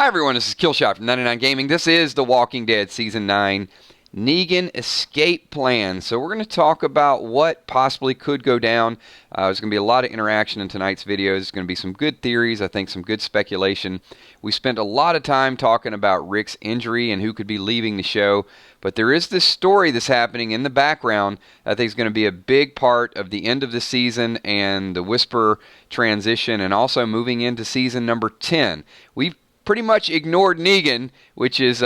Hi everyone, this is Killshot from 99 Gaming. This is The Walking Dead Season 9 Negan Escape Plan. So we're going to talk about what possibly could go down. There's going to be a lot of interaction in tonight's video. There's going to be some good theories, I think some good speculation. We spent a lot of time talking about Rick's injury and who could be leaving the show. But there is this story that's happening in the background that I think is going to be a big part of the end of the season and the Whisper transition and also moving into season number 10. We've pretty much ignored Negan, which is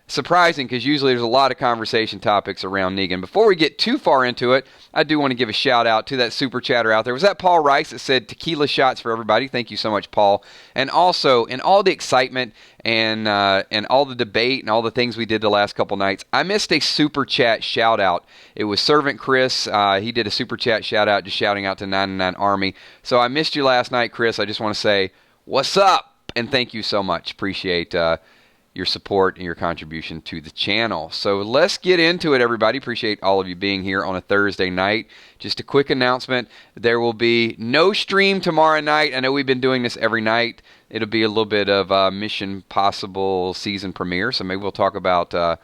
surprising because usually there's a lot of conversation topics around Negan. Before we get too far into it, I do want to give a shout out to that super chatter out there. Was that Paul Rice that said tequila shots for everybody? Thank you so much, Paul. And also, in all the excitement and all the debate and all the things we did the last couple nights, I missed a super chat shout out. It was Servant Chris. He did a super chat shout out, just shouting out to 99 Army. So I missed you last night, Chris. I just want to say, what's up? And thank you so much. Appreciate your support and your contribution to the channel. So let's get into it, everybody. Appreciate all of you being here on a Thursday night. Just a quick announcement. There will be no stream tomorrow night. I know we've been doing this every night. It'll be a little bit of Mission Possible season premiere. So maybe we'll talk about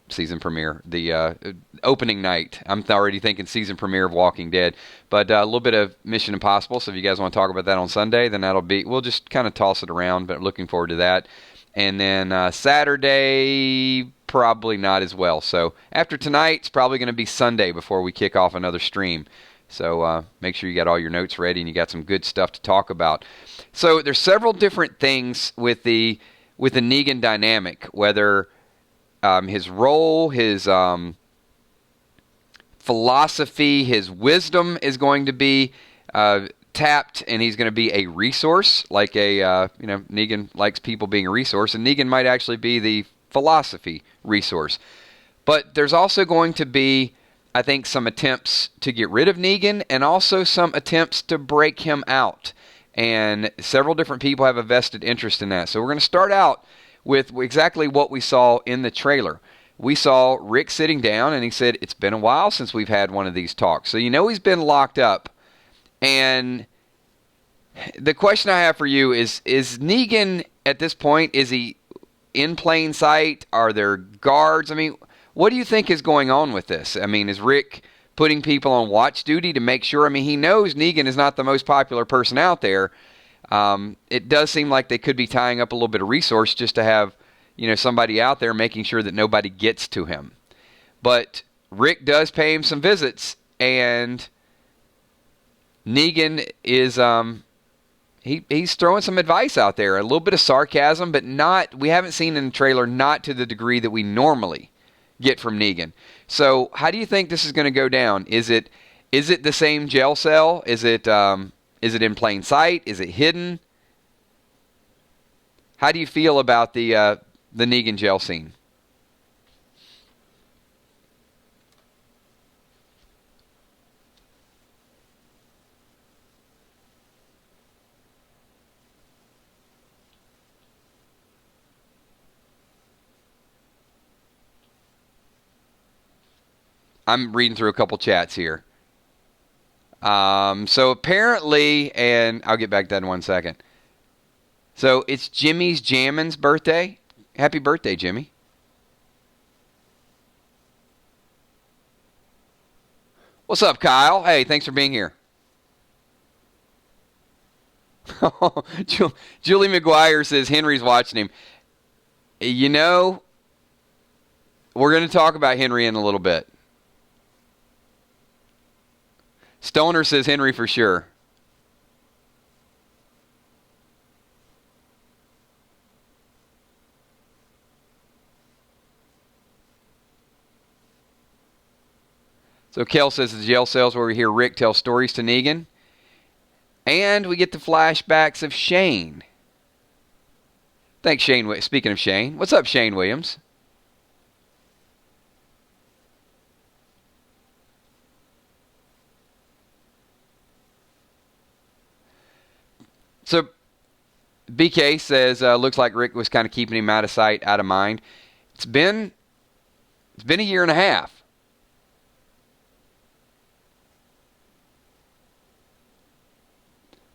season premiere, the opening night. I'm already thinking season premiere of Walking Dead, but a little bit of Mission Impossible. So if you guys want to talk about that on Sunday, then we'll just kind of toss it around, but looking forward to that. And then Saturday, probably not as well. So after tonight, it's probably going to be Sunday before we kick off another stream. So make sure you got all your notes ready and you got some good stuff to talk about. So there's several different things with the Negan dynamic, whether his role, his philosophy, his wisdom is going to be tapped, and he's going to be a resource, like Negan likes people being a resource, and Negan might actually be the philosophy resource. But there's also going to be, I think, some attempts to get rid of Negan, and also some attempts to break him out. And several different people have a vested interest in that. So we're going to start out with exactly what we saw in the trailer. We saw Rick sitting down, and he said, it's been a while since we've had one of these talks. So you know he's been locked up. And the question I have for you is Negan, at this point, is he in plain sight? Are there guards? I mean, what do you think is going on with this? I mean, is Rick putting people on watch duty to make sure? I mean, he knows Negan is not the most popular person out there. It does seem like they could be tying up a little bit of resource just to have, somebody out there making sure that nobody gets to him. But Rick does pay him some visits, and Negan is he's throwing some advice out there, a little bit of sarcasm, but we haven't seen in the trailer, not to the degree that we normally get from Negan. So how do you think this is going to go down? Is it the same jail cell? Is it in plain sight? Is it hidden? How do you feel about the Negan jail scene? I'm reading through a couple chats here. So apparently, and I'll get back to that in 1 second. So it's Jimmy's Jammin's birthday. Happy birthday, Jimmy. What's up, Kyle? Hey, thanks for being here. Julie McGuire says Henry's watching him. We're going to talk about Henry in a little bit. Stoner says Henry for sure. So Kel says the jail cells where we hear Rick tell stories to Negan. And we get the flashbacks of Shane. Thanks, Shane. Speaking of Shane, what's up, Shane Williams? So BK says, looks like Rick was kind of keeping him out of sight, out of mind. It's been a year and a half.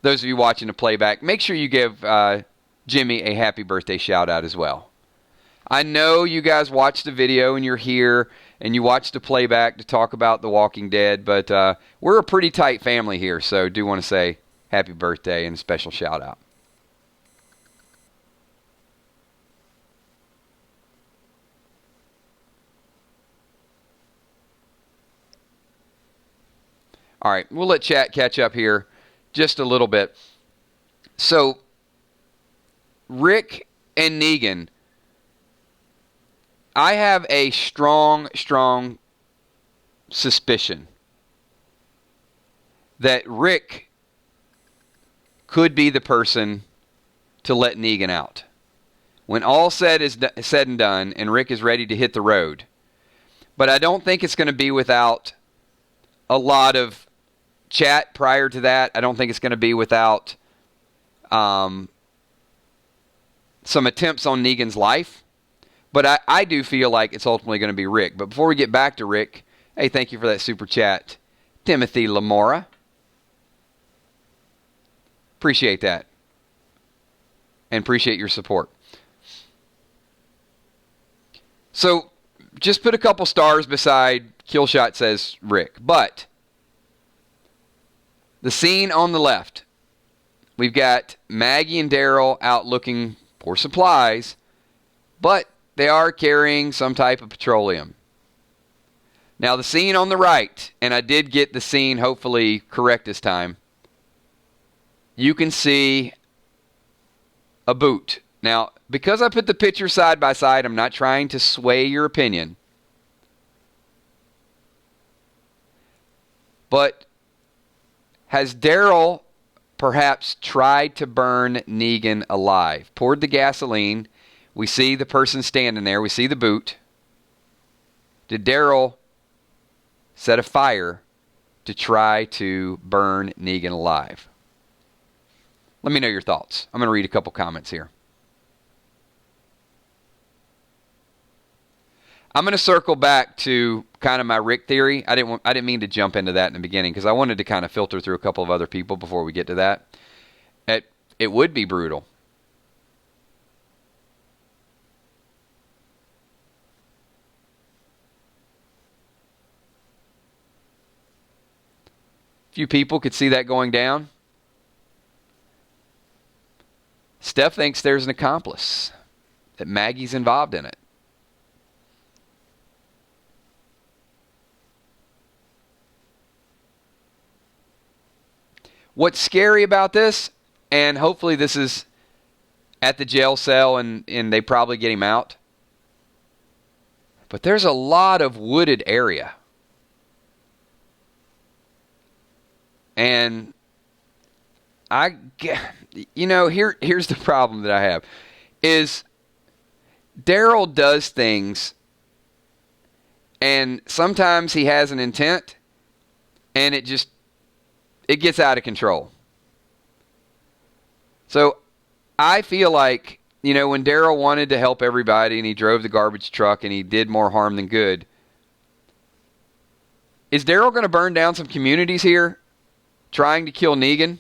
Those of you watching the playback, make sure you give Jimmy a happy birthday shout out as well. I know you guys watched the video and you're here and you watched the playback to talk about The Walking Dead, but we're a pretty tight family here, so do want to say happy birthday and a special shout out. All right, we'll let chat catch up here just a little bit. So, Rick and Negan, I have a strong suspicion that Rick could be the person to let Negan out. When all said and done and Rick is ready to hit the road. But I don't think it's going to be without a lot of chat prior to that. I don't think it's going to be without some attempts on Negan's life. But I do feel like it's ultimately going to be Rick. But before we get back to Rick, hey, thank you for that super chat, Timothy Lamora. Appreciate that. And appreciate your support. So, just put a couple stars beside Killshot says Rick. But the scene on the left, we've got Maggie and Daryl out looking for supplies, but they are carrying some type of petroleum. Now the scene on the right, and I did get the scene hopefully correct this time, you can see a boot. Now, because I put the picture side by side, I'm not trying to sway your opinion. But has Daryl perhaps tried to burn Negan alive? Poured the gasoline. We see the person standing there. We see the boot. Did Daryl set a fire to try to burn Negan alive? Let me know your thoughts. I'm going to read a couple comments here. I'm going to circle back to kind of my Rick theory. I didn't mean to jump into that in the beginning because I wanted to kind of filter through a couple of other people before we get to that. It would be brutal. Few people could see that going down. Steph thinks there's an accomplice, that Maggie's involved in it. What's scary about this, and hopefully this is at the jail cell and they probably get him out, but there's a lot of wooded area. And here's the problem that I have is Daryl does things and sometimes he has an intent and it gets out of control. So I feel like, when Daryl wanted to help everybody and he drove the garbage truck and he did more harm than good, is Daryl going to burn down some communities here trying to kill Negan?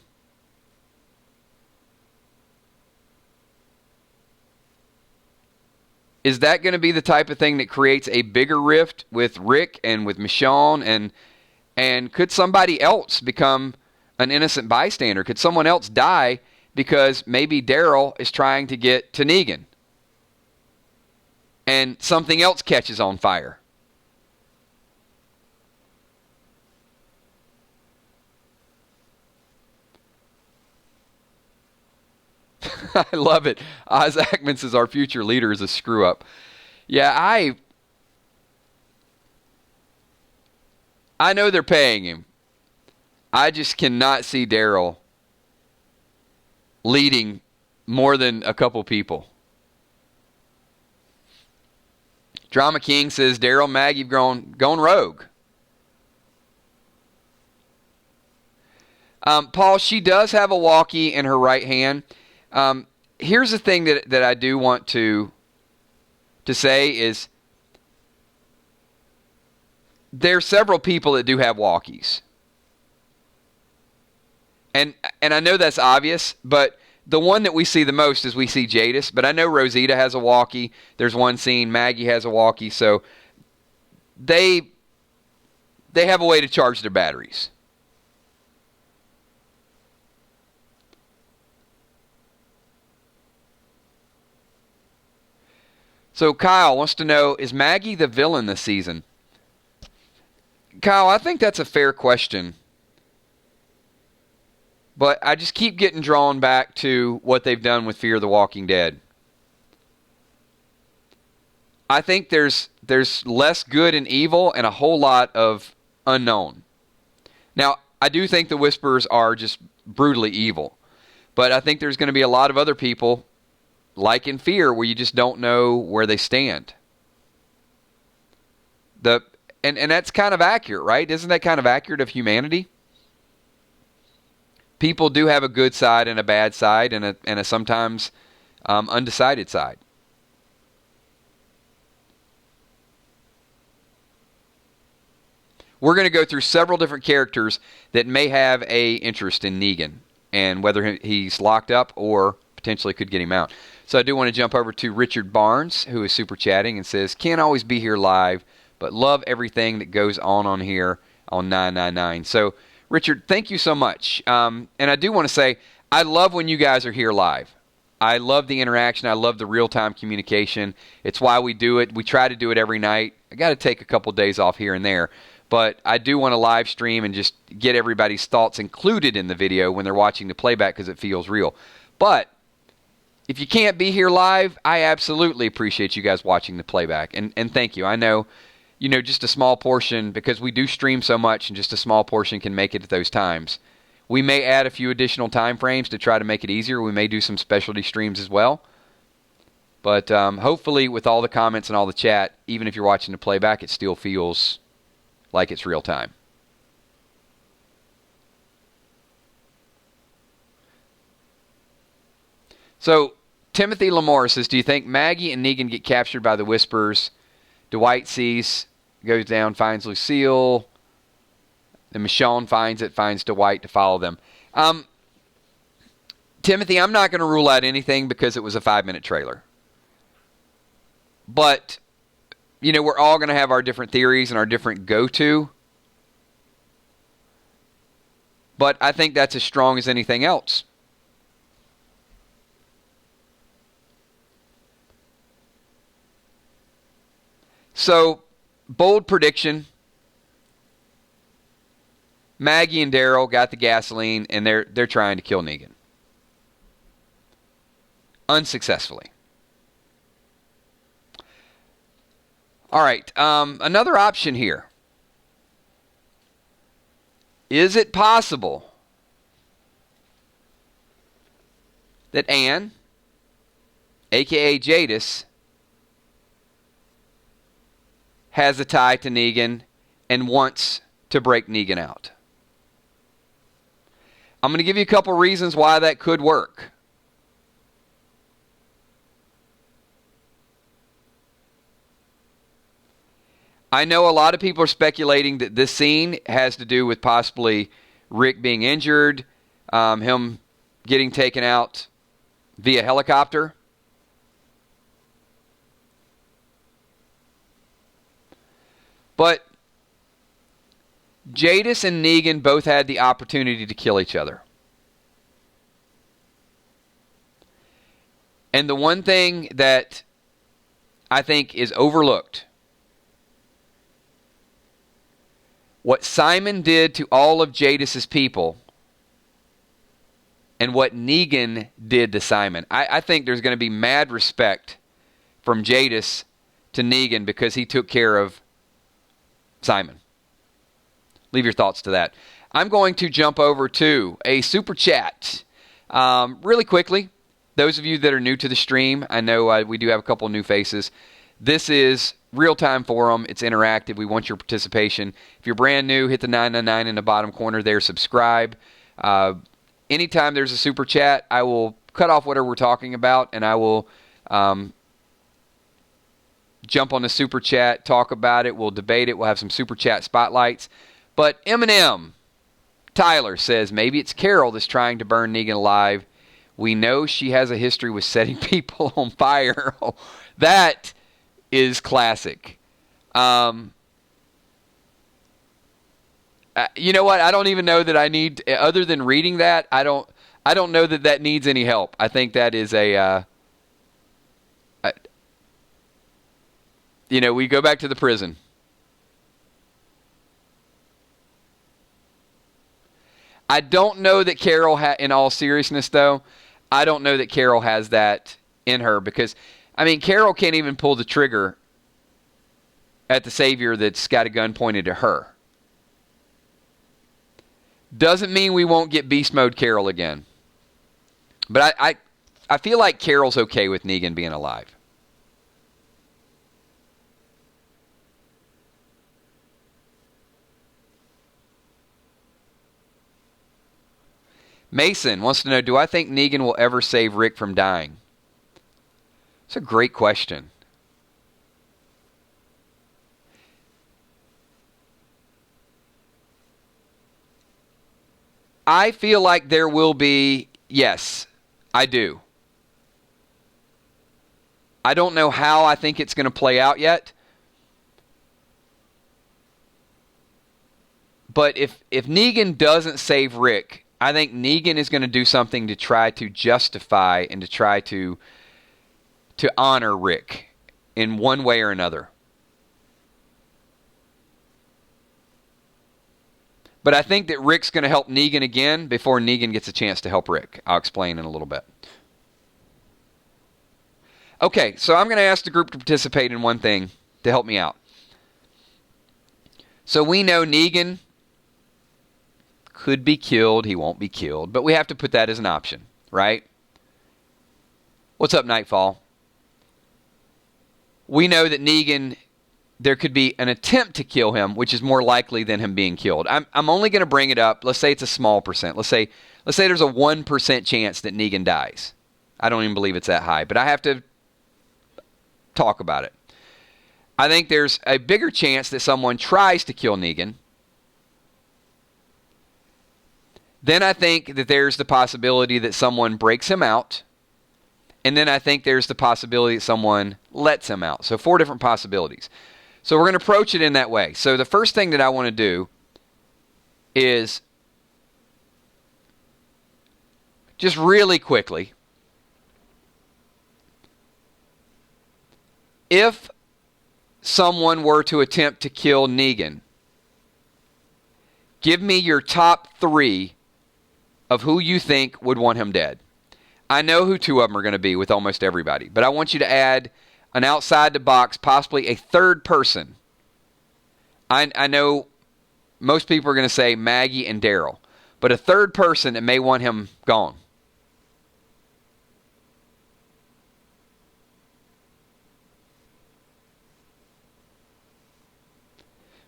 Is that going to be the type of thing that creates a bigger rift with Rick and with Michonne? And could somebody else become an innocent bystander? Could someone else die because maybe Daryl is trying to get to Negan and something else catches on fire? I love it. Oz Ackman says our future leader is a screw up. Yeah, I know they're paying him. I just cannot see Daryl leading more than a couple people. Drama King says Daryl, Maggie have gone rogue. Paul, she does have a walkie in her right hand. Here's the thing that I do want to say is there are several people that do have walkies. And I know that's obvious, but the one that we see the most is we see Jadis, but I know Rosita has a walkie. There's one scene, Maggie has a walkie, so they have a way to charge their batteries. So Kyle wants to know, is Maggie the villain this season? Kyle, I think that's a fair question. But I just keep getting drawn back to what they've done with Fear the Walking Dead. I think there's less good and evil and a whole lot of unknown. Now, I do think the Whisperers are just brutally evil. But I think there's going to be a lot of other people, like in Fear, where you just don't know where they stand. And that's kind of accurate, right? Isn't that kind of accurate of humanity? People do have a good side and a bad side and a sometimes undecided side. We're going to go through several different characters that may have a interest in Negan and whether he's locked up or potentially could get him out. So I do want to jump over to Richard Barnes, who is super chatting and says, can't always be here live, but love everything that goes on here on 999. So Richard, thank you so much. And I do want to say, I love when you guys are here live. I love the interaction. I love the real-time communication. It's why we do it. We try to do it every night. I got to take a couple days off here and there. But I do want to live stream and just get everybody's thoughts included in the video when they're watching the playback because it feels real. But if you can't be here live, I absolutely appreciate you guys watching the playback. And thank you. I know, just a small portion, because we do stream so much and just a small portion can make it at those times. We may add a few additional time frames to try to make it easier. We may do some specialty streams as well. But hopefully with all the comments and all the chat, even if you're watching the playback, it still feels like it's real time. So Timothy Lamore says, do you think Maggie and Negan get captured by the Whisperers? Dwight goes down, finds Lucille. Then Michonne finds Dwight to follow them. Timothy, I'm not going to rule out anything because it was a 5-minute trailer. But, we're all going to have our different theories and our different go-to. But I think that's as strong as anything else. So, bold prediction. Maggie and Daryl got the gasoline, and they're trying to kill Negan. Unsuccessfully. All right, another option here. Is it possible that Anne, a.k.a. Jadis, has a tie to Negan and wants to break Negan out? I'm going to give you a couple reasons why that could work. I know a lot of people are speculating that this scene has to do with possibly Rick being injured, him getting taken out via helicopter. But Jadis and Negan both had the opportunity to kill each other. And the one thing that I think is overlooked, what Simon did to all of Jadis's people and what Negan did to Simon. I think there's going to be mad respect from Jadis to Negan because he took care of Simon. Leave your thoughts to that. I'm going to jump over to a super chat. Really quickly, those of you that are new to the stream, I know we do have a couple new faces. This is real-time forum. It's interactive. We want your participation. If you're brand new, hit the 999 in the bottom corner there. Subscribe. Anytime there's a super chat, I will cut off whatever we're talking about, and I will jump on the super chat, talk about it. We'll debate it. We'll have some super chat spotlights. But Eminem, Tyler says, maybe it's Carol that's trying to burn Negan alive We know she has a history with setting people on fire. That is classic. You know what? I don't even know that I need, other than reading that, I don't know that needs any help. I think that is we go back to the prison. I don't know that Carol in all seriousness though, I don't know that Carol has that in her, because Carol can't even pull the trigger at the Savior that's got a gun pointed at her. Doesn't mean we won't get beast mode Carol again. But I feel like Carol's okay with Negan being alive. Mason wants to know, do I think Negan will ever save Rick from dying? It's a great question. I feel like there will be, yes, I do. I don't know how I think it's going to play out yet. But if Negan doesn't save Rick, I think Negan is going to do something to try to justify and to try to honor Rick in one way or another. But I think that Rick's going to help Negan again before Negan gets a chance to help Rick. I'll explain in a little bit. Okay, so I'm going to ask the group to participate in one thing to help me out. So we know Negan could be killed. He won't be killed. But we have to put that as an option, right? What's up, Nightfall? We know that Negan, there could be an attempt to kill him, which is more likely than him being killed. I'm only going to bring it up. Let's say it's a small percent. Let's say there's a 1% chance that Negan dies. I don't even believe it's that high, but I have to talk about it. I think there's a bigger chance that someone tries to kill Negan. Then I think that there's the possibility that someone breaks him out. And then I think there's the possibility that someone lets him out. So 4 different possibilities. So we're going to approach it in that way. So the first thing that I want to do is just really quickly, if someone were to attempt to kill Negan, give me your top 3 of who you think would want him dead. I know who 2 of them are going to be with almost everybody, but I want you to add an outside the box, possibly a third person. I know most people are going to say Maggie and Daryl, but a third person that may want him gone.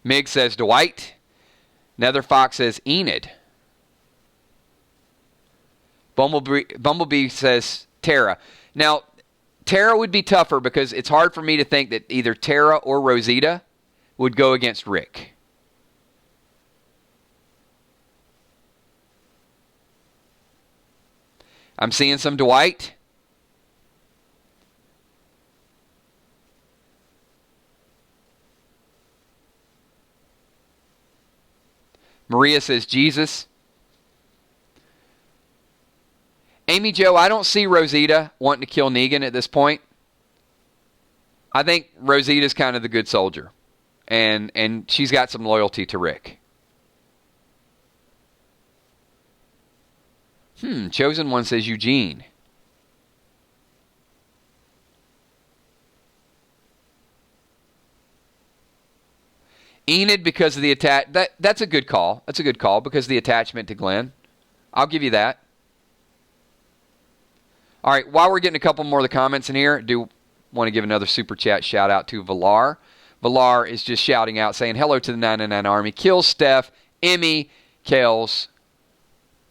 Mig says Dwight. Nether Fox says Enid. Bumblebee says Tara. Now, Tara would be tougher because it's hard for me to think that either Tara or Rosita would go against Rick. I'm seeing some Dwight. Maria says Jesus. Amy Jo, I don't see Rosita wanting to kill Negan at this point. I think Rosita's kind of the good soldier. And she's got some loyalty to Rick. Chosen One says Eugene. Enid because of the that's a good call. That's a good call because of the attachment to Glenn. I'll give you that. All right, while we're getting a couple more of the comments in here, I do want to give another super chat shout out to Valar. Valar is just shouting out saying hello to the 999 Army. Kill Steph, Emmy, Kels,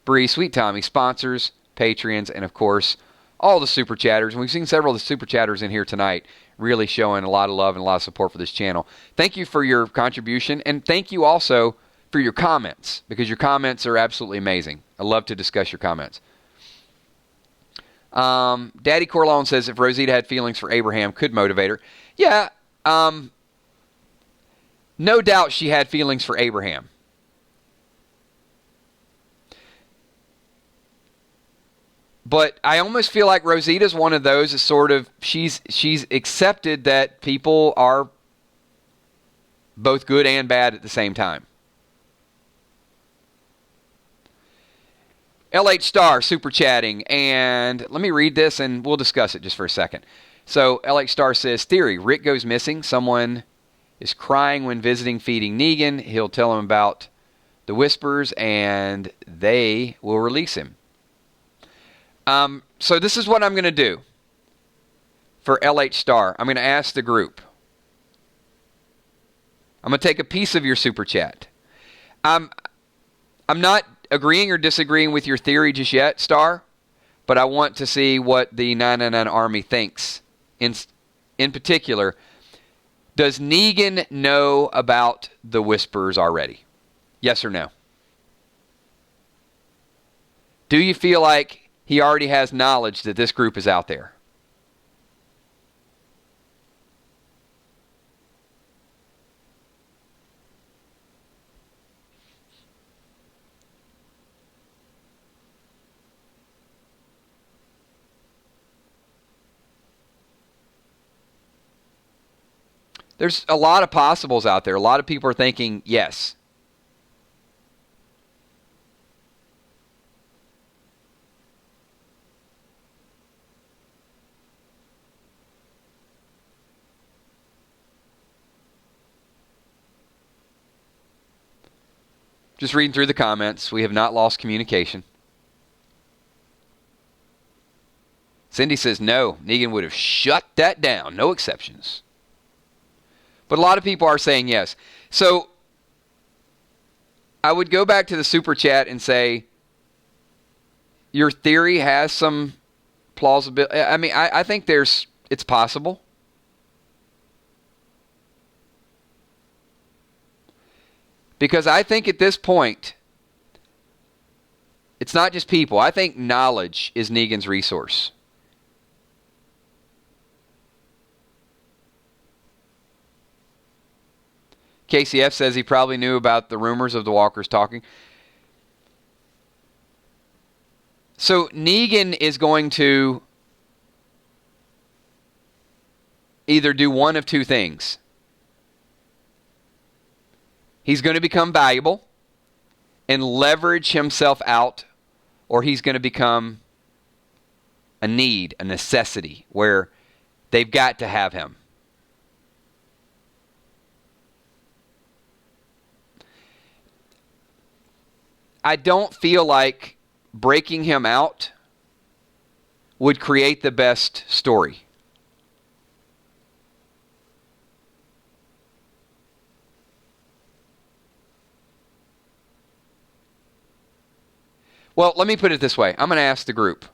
Bree, Sweet Tommy, sponsors, Patreons, and of course, all the super chatters. And we've seen several of the super chatters in here tonight really showing a lot of love and a lot of support for this channel. Thank you for your contribution, and thank you also for your comments, because your comments are absolutely amazing. I love to discuss your comments. Daddy Corleone says if Rosita had feelings for Abraham, could motivate her. Yeah, no doubt she had feelings for Abraham. But I almost feel like Rosita's one of those is sort of she's accepted that people are both good and bad at the same time. LH Star super chatting, and let me read this and we'll discuss it just for a second. So LH Star says, theory, Rick goes missing. Someone is crying when visiting feeding Negan. He'll tell him about the whispers and they will release him. So this is what I'm going to do for LH Star. I'm going to ask the group. I'm going to take a piece of your super chat. I'm not agreeing or disagreeing with your theory just yet, Star, but I want to see what the 999 Army thinks. In particular, does Negan know about the whispers already? Yes or no? Do you feel like he already has knowledge that this group is out there? There's a lot of possibles out there. A lot of people are thinking yes. Just reading through the comments. We have not lost communication. Cindy says no. Negan would have shut that down. No exceptions. But a lot of people are saying yes. So I would go back to the super chat and say your theory has some plausibility. I mean, I think it's possible. Because I think at this point, it's not just people. I think knowledge is Negan's resource. KCF says he probably knew about the rumors of the walkers talking. So Negan is going to either do one of two things. He's going to become valuable and leverage himself out, or he's going to become a need, a necessity, where they've got to have him. I don't feel like breaking him out would create the best story. Well, let me put it this way. I'm going to ask the group.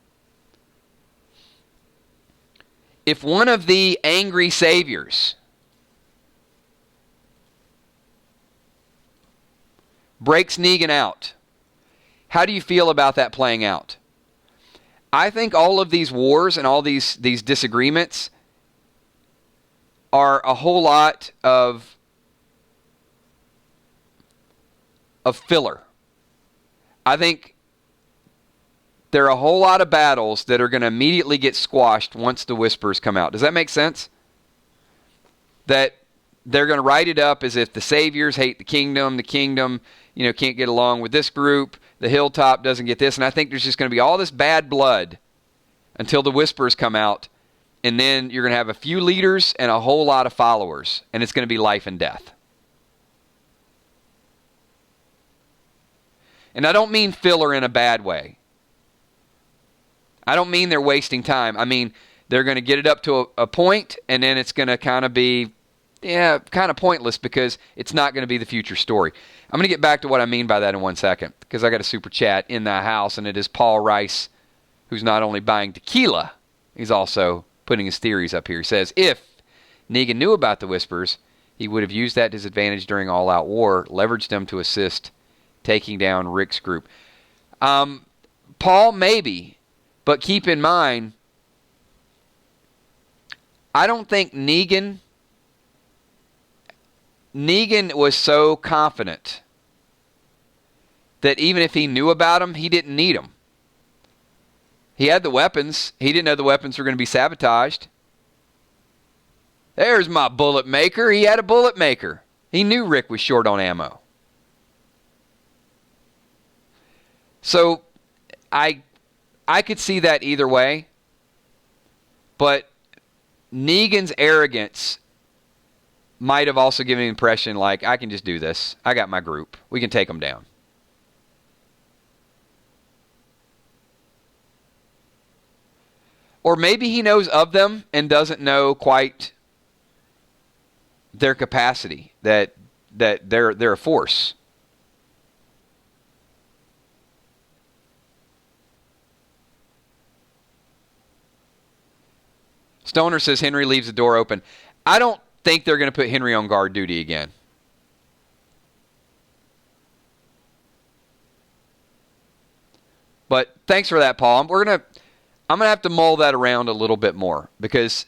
If one of the angry saviors breaks Negan out, how do you feel about that playing out? I think all of these wars and all these disagreements are a whole lot of filler. I think there are a whole lot of battles that are going to immediately get squashed once the whispers come out. Does that make sense? That they're going to write it up as if the saviors hate the kingdom, can't get along with this group, the hilltop doesn't get this, and I think there's just going to be all this bad blood until the whispers come out, and then you're going to have a few leaders and a whole lot of followers, and it's going to be life and death. And I don't mean filler in a bad way. I don't mean they're wasting time. I mean, they're going to get it up to a point, and then it's going to kind of be, kind of pointless because it's not going to be the future story. I'm going to get back to what I mean by that in 1 second because I got a super chat in the house, and it is Paul Rice, who's not only buying tequila, he's also putting his theories up here. He says, if Negan knew about the whispers, he would have used that disadvantage during all-out war, leveraged them to assist taking down Rick's group. Paul, maybe. But keep in mind, I don't think Negan was so confident that even if he knew about him, he didn't need them. He had the weapons. He didn't know the weapons were going to be sabotaged. There's my bullet maker. He had a bullet maker. He knew Rick was short on ammo. So I could see that either way. But Negan's arrogance might have also given the impression like, I can just do this. I got my group. We can take them down. Or maybe he knows of them and doesn't know quite their capacity, that they're a force. Stoner says Henry leaves the door open. I don't think they're going to put Henry on guard duty again. But thanks for that, Paul. I'm going to have to mull that around a little bit more because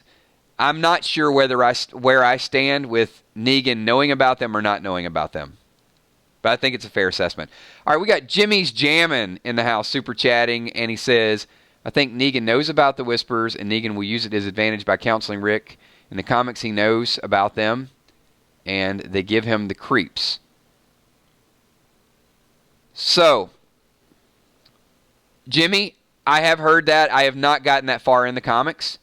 I'm not sure where I stand with Negan knowing about them or not knowing about them. But I think it's a fair assessment. All right, we got Jimmy's Jammin' in the house super chatting, and he says, I think Negan knows about the Whispers, and Negan will use it to his advantage by counseling Rick. In the comics, he knows about them, and they give him the creeps. So, Jimmy, I have heard that. I have not gotten that far in the comics.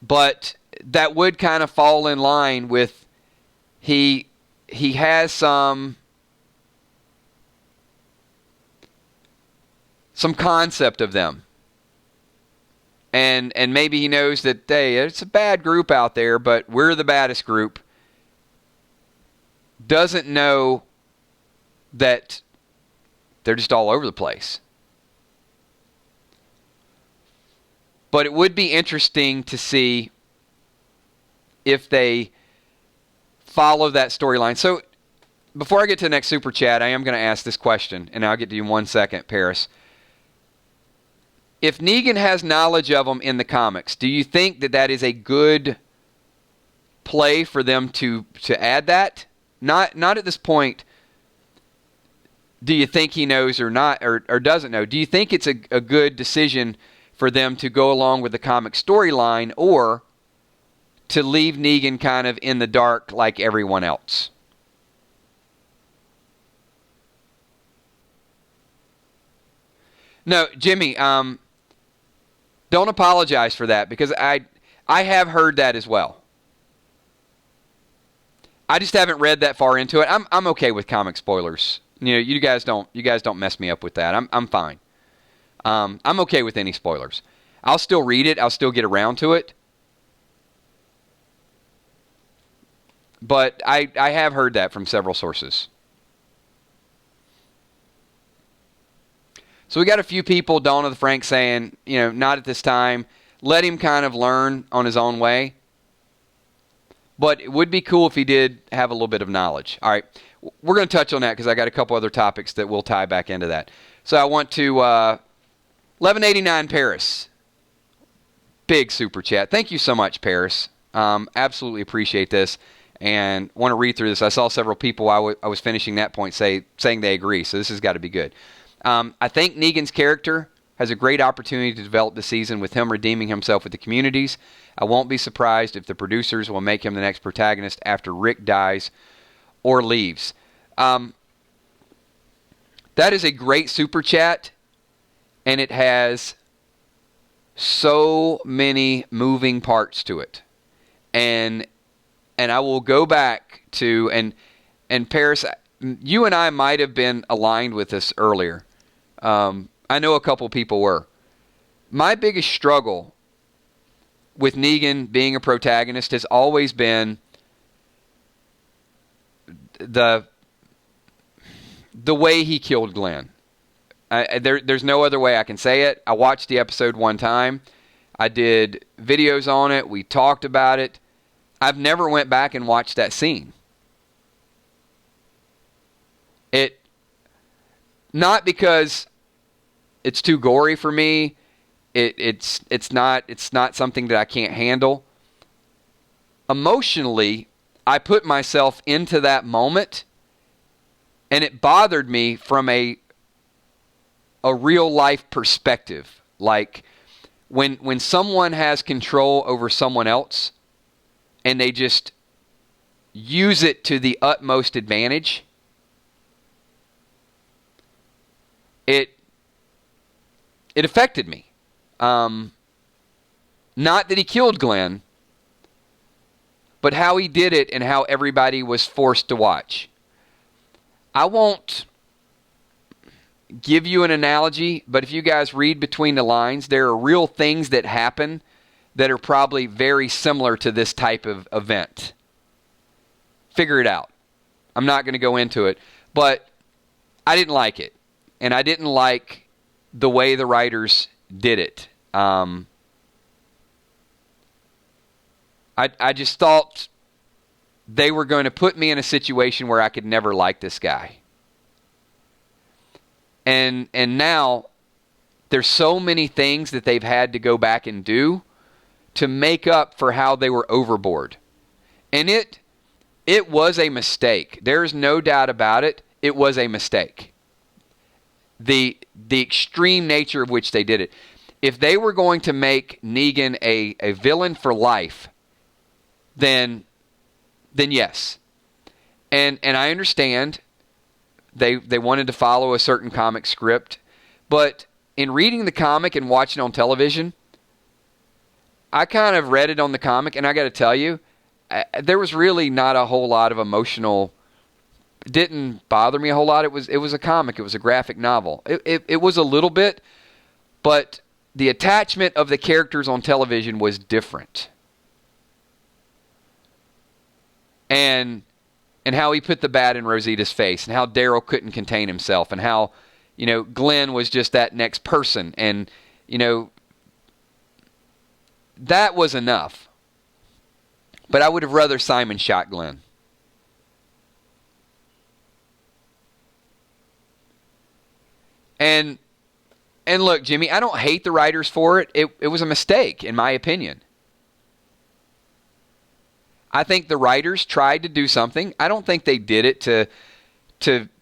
But that would kind of fall in line with he has some concept of them. And maybe he knows that, hey, it's a bad group out there, but we're the baddest group. Doesn't know that they're just all over the place. But it would be interesting to see if they follow that storyline. So before I get to the next super chat, I am going to ask this question, and I'll get to you in 1 second, Paris. If Negan has knowledge of them in the comics, do you think that is a good play for them to add that? Not at this point. Do you think he knows or not, or doesn't know? Do you think it's a good decision for them to go along with the comic storyline, or to leave Negan kind of in the dark like everyone else? No, Jimmy, don't apologize for that, because I have heard that as well. I just haven't read that far into it. I'm okay with comic spoilers. You know, you guys don't mess me up with that. I'm fine. I'm okay with any spoilers. I'll still read it. I'll still get around to it. But I have heard that from several sources. So we got a few people, Dawn of the Frank, saying, you know, not at this time. Let him kind of learn on his own way. But it would be cool if he did have a little bit of knowledge. All right, we're going to touch on that because I got a couple other topics that will tie back into that. So I want to 1189 Paris. Big super chat. Thank you so much, Paris. Absolutely appreciate this. And want to read through this. I saw several people I was finishing that point saying they agree. So this has got to be good. I think Negan's character has a great opportunity to develop the season with him redeeming himself with the communities. I won't be surprised if the producers will make him the next protagonist after Rick dies or leaves. That is a great super chat, and it has so many moving parts to it. And I will go back to, and Paris, you and I might have been aligned with this earlier. I know a couple people were. My biggest struggle with Negan being a protagonist has always been the way he killed Glenn. There's no other way I can say it. I watched the episode one time. I did videos on it. We talked about it. I've never went back and watched that scene. Not because It's too gory for me. It's not something that I can't handle. Emotionally, I put myself into that moment, and it bothered me from a real life perspective. Like when someone has control over someone else and they just use it to the utmost advantage, it affected me. Not that he killed Glenn, but how he did it and how everybody was forced to watch. I won't give you an analogy, but if you guys read between the lines, there are real things that happen that are probably very similar to this type of event. Figure it out. I'm not going to go into it, but I didn't like it, and I didn't like the way the writers did it. I just thought they were going to put me in a situation where I could never like this guy. And now there's so many things that they've had to go back and do to make up for how they were overboard. And it was a mistake. There's no doubt about it. It was a mistake. The extreme nature of which they did it. If they were going to make Negan a villain for life, then yes. And I understand they wanted to follow a certain comic script, but in reading the comic and watching on television, I kind of read it on the comic, and I got to tell you, there was really not a whole lot of emotional. It didn't bother me a whole lot. It was a comic. It was a graphic novel. It was a little bit, but the attachment of the characters on television was different. And how he put the bat in Rosita's face, and how Daryl couldn't contain himself, and how, Glenn was just that next person, and, that was enough. But I would have rather Simon shot Glenn. And look, Jimmy, I don't hate the writers for it. It was a mistake, in my opinion. I think the writers tried to do something. I don't think they did it to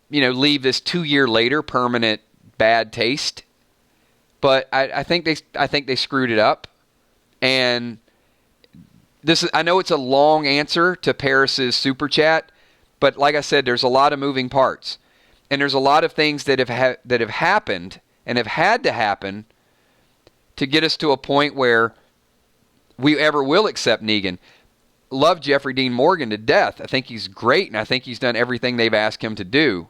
leave this 2 year later permanent bad taste. But I think they screwed it up. And I know it's a long answer to Paris's super chat, but like I said, there's a lot of moving parts, and there's a lot of things that have happened and have had to happen to get us to a point where we ever will accept Negan. Love Jeffrey Dean Morgan to death. I think he's great, and I think he's done everything they've asked him to do.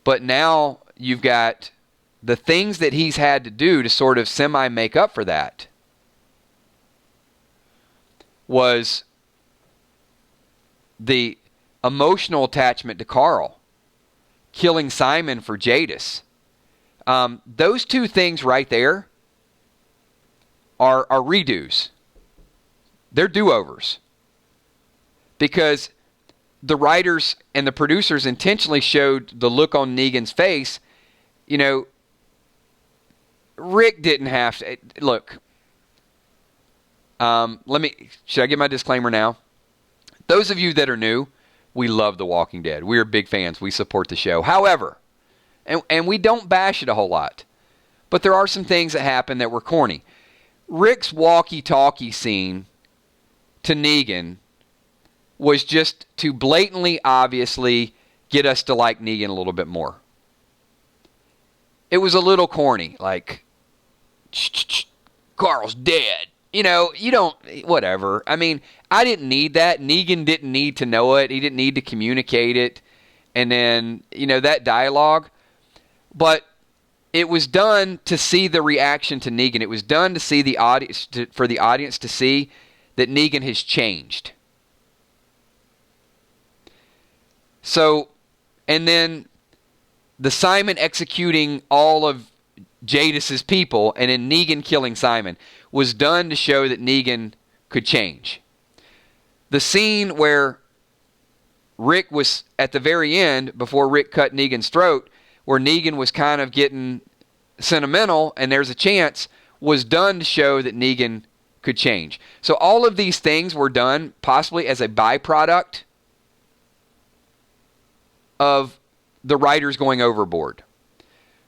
But now you've got the things that he's had to do to sort of semi-make up for that was the emotional attachment to Carl, killing Simon for Jadis. Those two things right there are redos. They're do-overs. Because the writers and the producers intentionally showed the look on Negan's face. Rick didn't have to. Look. Should I give my disclaimer now? Those of you that are new, we love The Walking Dead. We are big fans. We support the show. However, and we don't bash it a whole lot, but there are some things that happen that were corny. Rick's walkie-talkie scene to Negan was just to blatantly, obviously, get us to like Negan a little bit more. It was a little corny, like, Carl's dead. You don't, whatever. I mean, I didn't need that. Negan didn't need to know it. He didn't need to communicate it. And then, that dialogue. But it was done to see the reaction to Negan. It was done to see the audience, for the audience to see that Negan has changed. So, and then the Simon executing all of Jadis's people and then Negan killing Simon was done to show that Negan could change. The scene where Rick was at the very end, before Rick cut Negan's throat, where Negan was kind of getting sentimental, and there's a chance, was done to show that Negan could change. So all of these things were done possibly as a byproduct of the writers going overboard.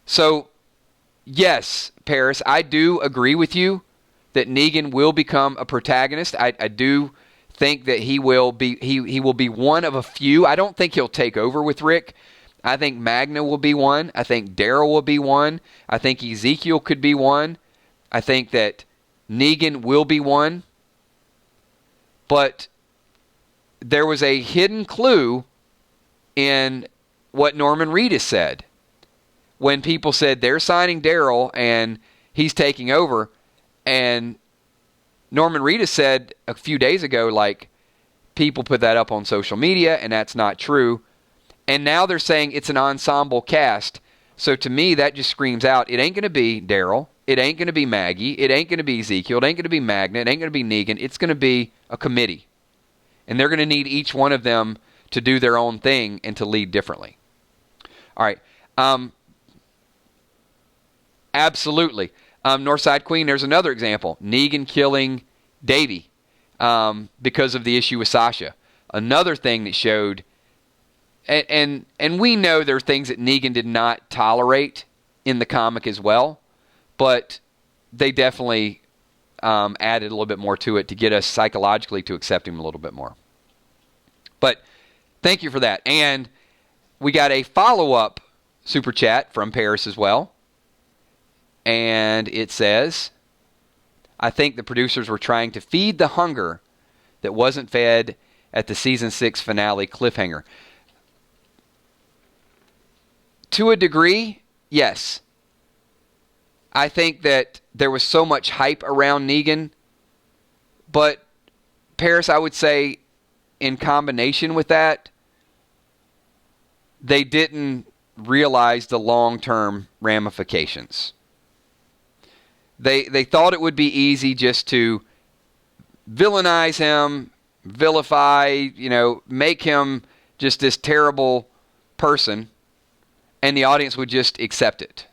So, yes, Paris, I do agree with you that Negan will become a protagonist. I do think that he will be one of a few. I don't think he'll take over with Rick. I think Magna will be one. I think Daryl will be one. I think Ezekiel could be one. I think that Negan will be one. But there was a hidden clue in what Norman Reedus said. When people said they're signing Daryl and he's taking over, and Norman Reedus said a few days ago, like, people put that up on social media and that's not true. And now they're saying it's an ensemble cast. So to me, that just screams out, it ain't going to be Daryl. It ain't going to be Maggie. It ain't going to be Ezekiel. It ain't going to be Magna. It ain't going to be Negan. It's going to be a committee. And they're going to need each one of them to do their own thing and to lead differently. All right. Absolutely. Northside Queen, there's another example. Negan killing Davey because of the issue with Sasha. Another thing that showed, and we know there are things that Negan did not tolerate in the comic as well, but they definitely added a little bit more to it to get us psychologically to accept him a little bit more. But thank you for that. And we got a follow-up super chat from Paris as well. And it says, I think the producers were trying to feed the hunger that wasn't fed at the season 6 finale cliffhanger. To a degree, yes. I think that there was so much hype around Negan, but Paris, I would say, in combination with that, they didn't realize the long-term ramifications. They thought it would be easy just to villainize him, vilify, make him just this terrible person, and the audience would just accept it.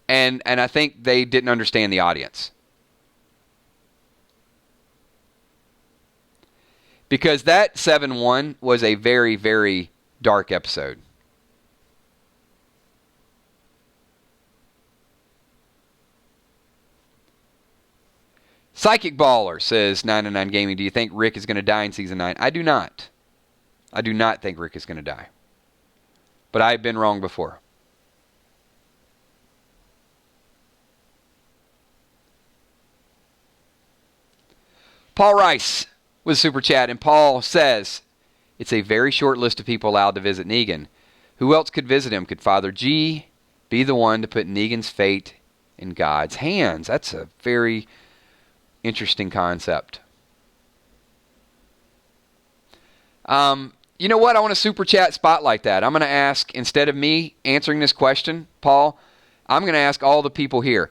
And I think they didn't understand the audience. Because that 7-1 was a very, very dark episode. Psychic Baller says, 909 Gaming, do you think Rick is going to die in Season 9? I do not. I do not think Rick is going to die. But I've been wrong before. Paul Rice with a super chat, and Paul says, it's a very short list of people allowed to visit Negan. Who else could visit him? Could Father G be the one to put Negan's fate in God's hands? That's a very interesting concept. You know what? I want to super chat spotlight that. I'm going to ask, instead of me answering this question, Paul, I'm going to ask all the people here.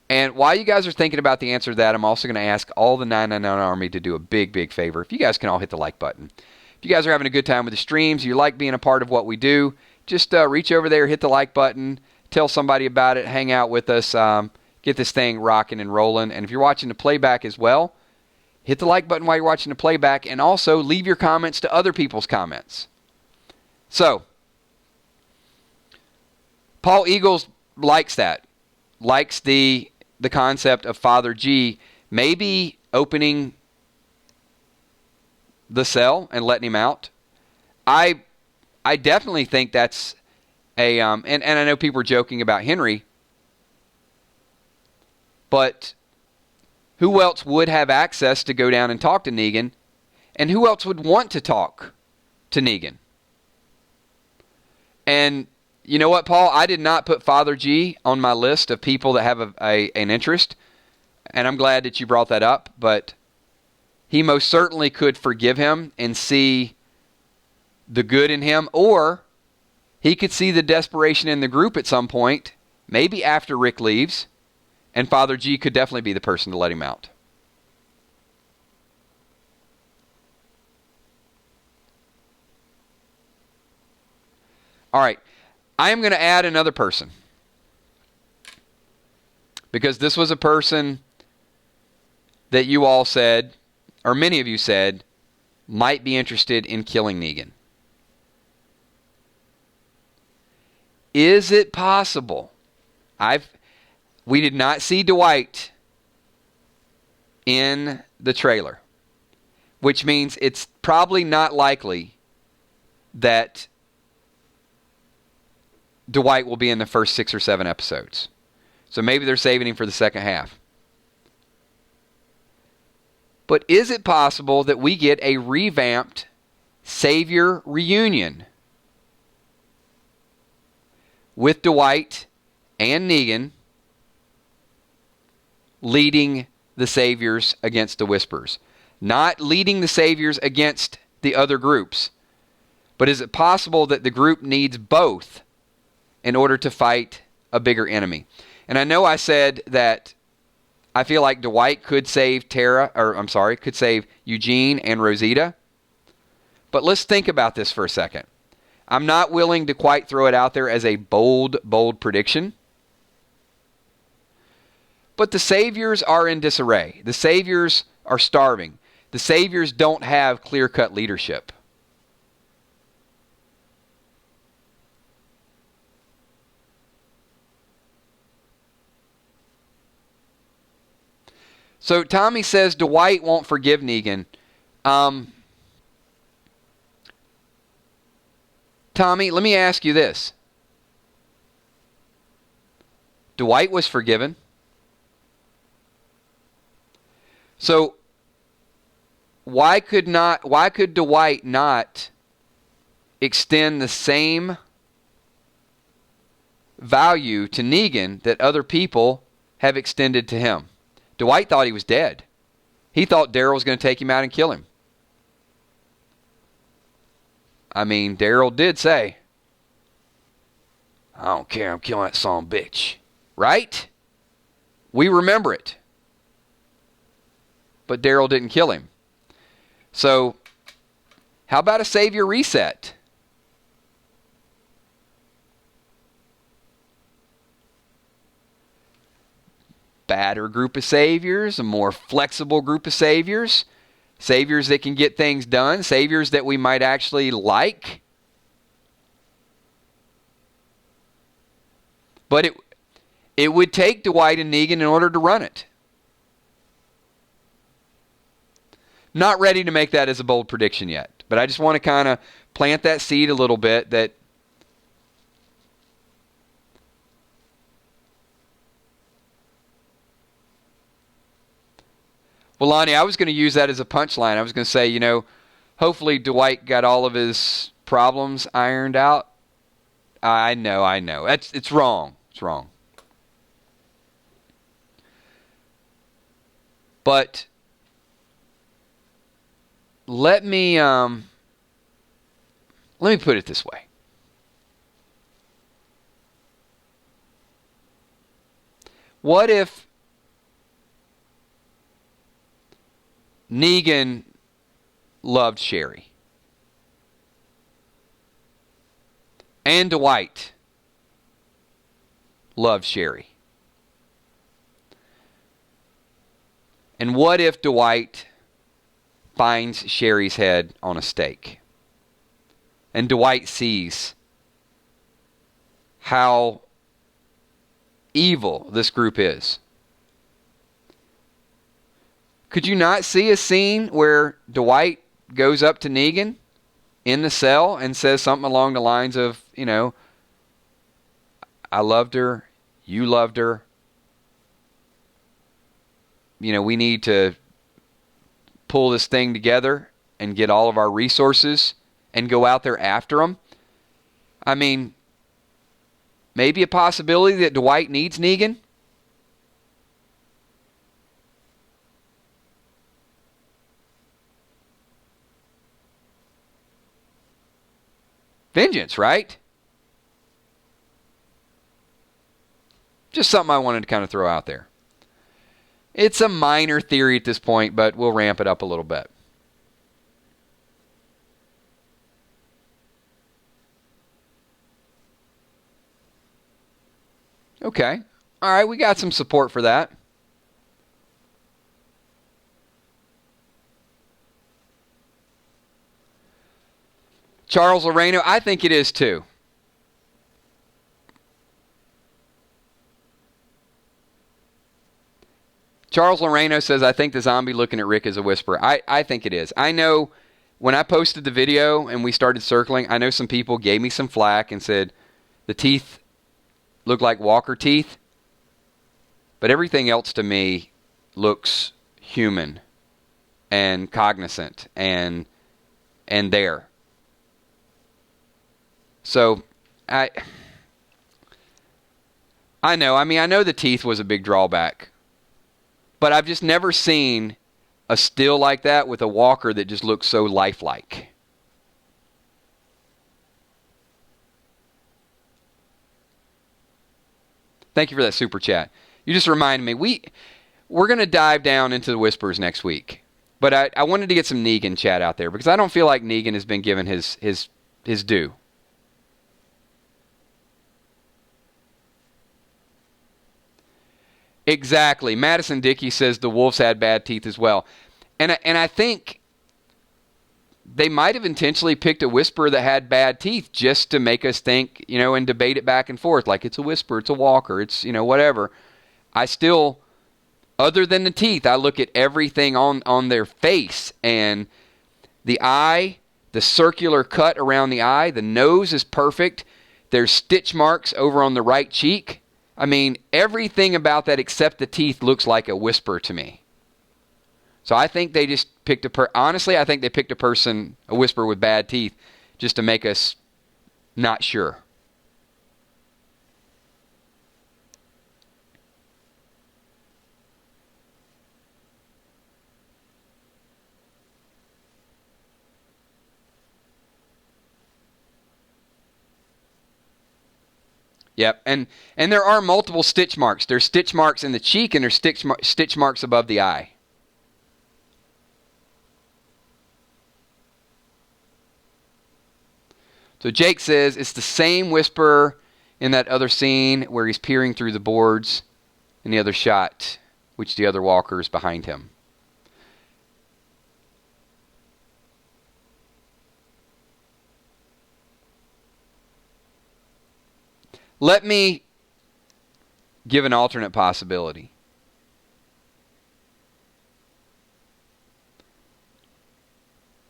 And while you guys are thinking about the answer to that, I'm also going to ask all the 999 Army to do a big, big favor. If you guys can all hit the like button. If you guys are having a good time with the streams, you like being a part of what we do, just reach over there, hit the like button, tell somebody about it, hang out with us, get this thing rocking and rolling. And if you're watching the playback as well, hit the like button while you're watching the playback, and also leave your comments to other people's comments. So, Paul Eagles likes that. Likes the concept of Father G maybe opening the cell and letting him out. I definitely think that's a and I know people are joking about Henry, but who else would have access to go down and talk to Negan? And who else would want to talk to Negan? And you know what, Paul? I did not put Father G on my list of people that have an interest. And I'm glad that you brought that up. But he most certainly could forgive him and see the good in him. Or he could see the desperation in the group at some point, maybe after Rick leaves. And Father G could definitely be the person to let him out. All right. I am going to add another person. Because this was a person that you all said, or many of you said, might be interested in killing Negan. Is it possible? We did not see Dwight in the trailer, which means it's probably not likely that Dwight will be in the first 6 or 7 episodes. So maybe they're saving him for the second half. But is it possible that we get a revamped Savior reunion with Dwight and Negan leading the Saviors against the Whisperers? Not leading the Saviors against the other groups. But is it possible that the group needs both in order to fight a bigger enemy? And I know I said that I feel like Dwight could save could save Eugene and Rosita. But let's think about this for a second. I'm not willing to quite throw it out there as a bold prediction. But the Saviors are in disarray. The Saviors are starving. The Saviors don't have clear-cut leadership. So Tommy says Dwight won't forgive Negan. Tommy, let me ask you this. Dwight was forgiven. So why could Dwight not extend the same value to Negan that other people have extended to him? Dwight thought he was dead. He thought Daryl was going to take him out and kill him. I mean, Daryl did say, I don't care, I'm killing that son of a bitch. Right? We remember it. But Daryl didn't kill him. So, how about a Savior reset? Badder group of Saviors, a more flexible group of Saviors. Saviors that can get things done. Saviors that we might actually like. But it would take Dwight and Negan in order to run it. Not ready to make that as a bold prediction yet. But I just want to kind of plant that seed a little bit that well, Lonnie, I was going to use that as a punchline. I was going to say, hopefully Dwight got all of his problems ironed out. I know. It's wrong. It's wrong. But let me put it this way. What if Negan loved Sherry? And Dwight loved Sherry. And what if Dwight finds Sherry's head on a stake? And Dwight sees how evil this group is. Could you not see a scene where Dwight goes up to Negan in the cell and says something along the lines of, I loved her, you loved her. We need to pull this thing together and get all of our resources and go out there after them. I mean, maybe a possibility that Dwight needs Negan. Vengeance, right? Just something I wanted to kind of throw out there. It's a minor theory at this point, but we'll ramp it up a little bit. Okay. All right, we got some support for that. Charles Loreno, I think it is too. Charles Loreno says, I think the zombie looking at Rick is a whisper. I think it is. I know when I posted the video and we started circling, I know some people gave me some flack and said the teeth look like Walker teeth. But everything else to me looks human and cognizant and there. So I know. I mean, I know the teeth was a big drawback. But I've just never seen a still like that with a walker that just looks so lifelike. Thank you for that super chat. You just reminded me. We're going to dive down into the whispers next week. But I wanted to get some Negan chat out there because I don't feel like Negan has been given his due. Exactly. Madison Dickey says the wolves had bad teeth as well. And I think they might have intentionally picked a whisperer that had bad teeth just to make us think, and debate it back and forth. Like, it's a whisperer, it's a walker, it's, whatever. I still, other than the teeth, I look at everything on their face. And the eye, the circular cut around the eye, the nose is perfect. There's stitch marks over on the right cheek. I mean, everything about that except the teeth looks like a whisper to me. So I think they just picked honestly, I think they picked a whisperer with bad teeth just to make us not sure. Yep, and there are multiple stitch marks. There's stitch marks in the cheek and there's stitch marks above the eye. So Jake says it's the same whisperer in that other scene where he's peering through the boards in the other shot, which the other walker is behind him. Let me give an alternate possibility.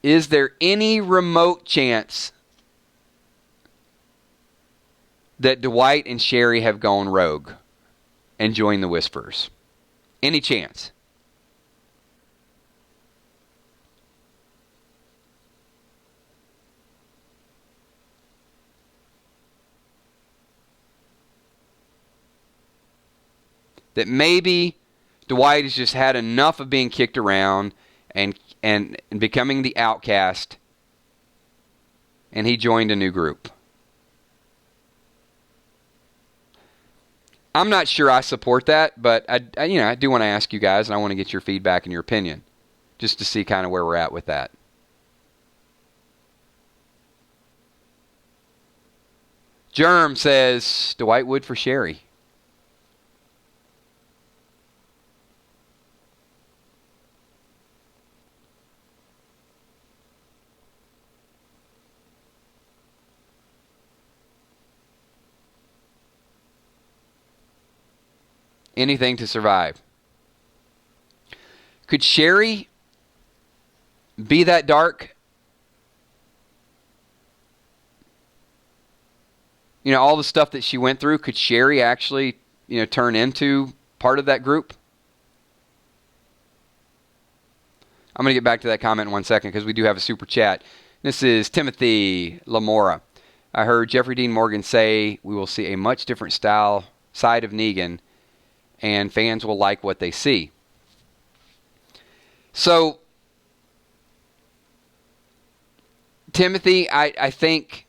Is there any remote chance that Dwight and Sherry have gone rogue and joined the Whisperers? Any chance? That maybe Dwight has just had enough of being kicked around and becoming the outcast, and he joined a new group. I'm not sure I support that, but I do want to ask you guys, and I want to get your feedback and your opinion, just to see kind of where we're at with that. Germ says Dwight Wood for Sherry. Anything to survive. Could Sherry be that dark? All the stuff that she went through, could Sherry actually, turn into part of that group? I'm going to get back to that comment in 1 second because we do have a super chat. This is Timothy Lamora. I heard Jeffrey Dean Morgan say we will see a much different side of Negan, and fans will like what they see. So, Timothy, I think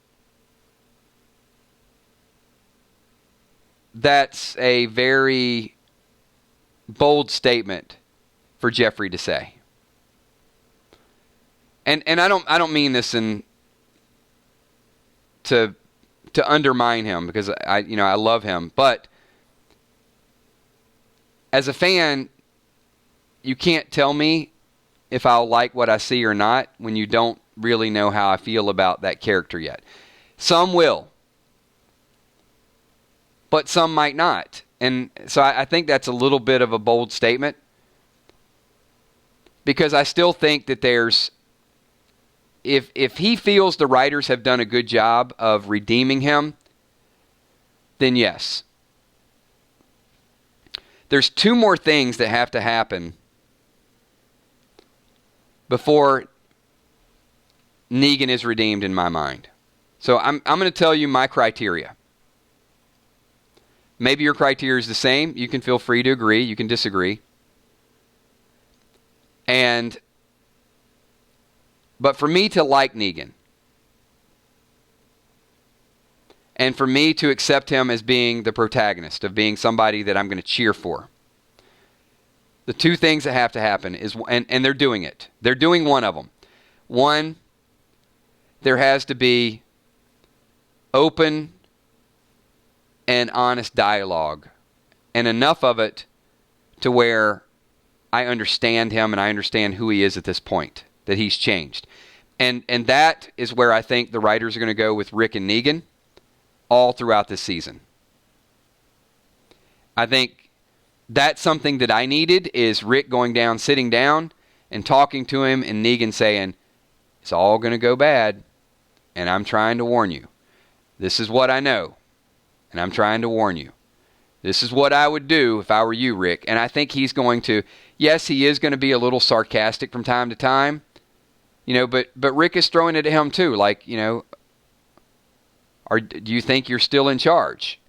that's a very bold statement for Jeffrey to say. And I don't mean this to undermine him, because I love him, but as a fan, you can't tell me if I'll like what I see or not when you don't really know how I feel about that character yet. Some will, but some might not. And so I think that's a little bit of a bold statement, because I still think that there's, if he feels the writers have done a good job of redeeming him, then yes. There's two more things that have to happen before Negan is redeemed in my mind. So I'm going to tell you my criteria. Maybe your criteria is the same. You can feel free to agree. You can disagree. But for me to like Negan, and for me to accept him as being the protagonist, of being somebody that I'm going to cheer for, the two things that have to happen is, and they're doing it. They're doing one of them. One, there has to be open and honest dialogue, and enough of it to where I understand him and I understand who he is at this point, that he's changed. And that is where I think the writers are going to go with Rick and Negan all throughout this season. I think that's something that I needed, is Rick going down, sitting down, and talking to him, and Negan saying, it's all going to go bad, and I'm trying to warn you. This is what I know, and I'm trying to warn you. This is what I would do if I were you, Rick. And I think he's going to, yes, he is going to be a little sarcastic from time to time, but Rick is throwing it at him too, like, do you think you're still in charge?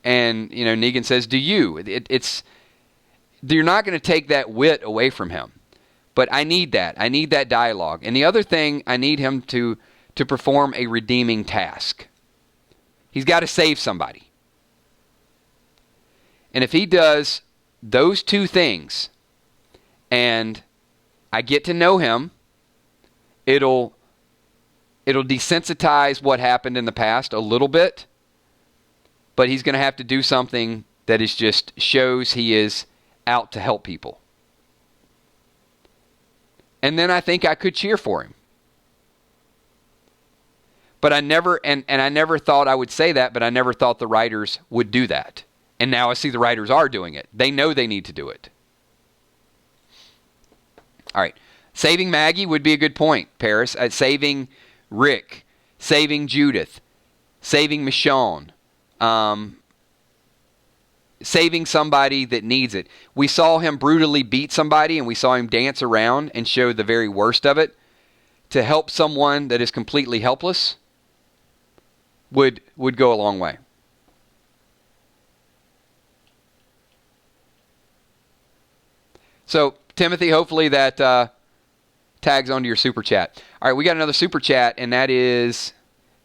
And, Negan says, do you? You're not going to take that wit away from him. But I need that. I need that dialogue. And the other thing, I need him to perform a redeeming task. He's got to save somebody. And if he does those two things, and I get to know him, it'll desensitize what happened in the past a little bit, but he's going to have to do something that is just shows he is out to help people. And then I think I could cheer for him. But I never thought I would say that, but I never thought the writers would do that. And now I see the writers are doing it. They know they need to do it. All right. Saving Maggie would be a good point, Paris. Saving Rick. Saving Judith. Saving Michonne. Saving somebody that needs it. We saw him brutally beat somebody, and we saw him dance around and show the very worst of it. To help someone that is completely helpless would go a long way. So, Timothy, hopefully that tags onto your super chat. All right, we got another super chat, and that is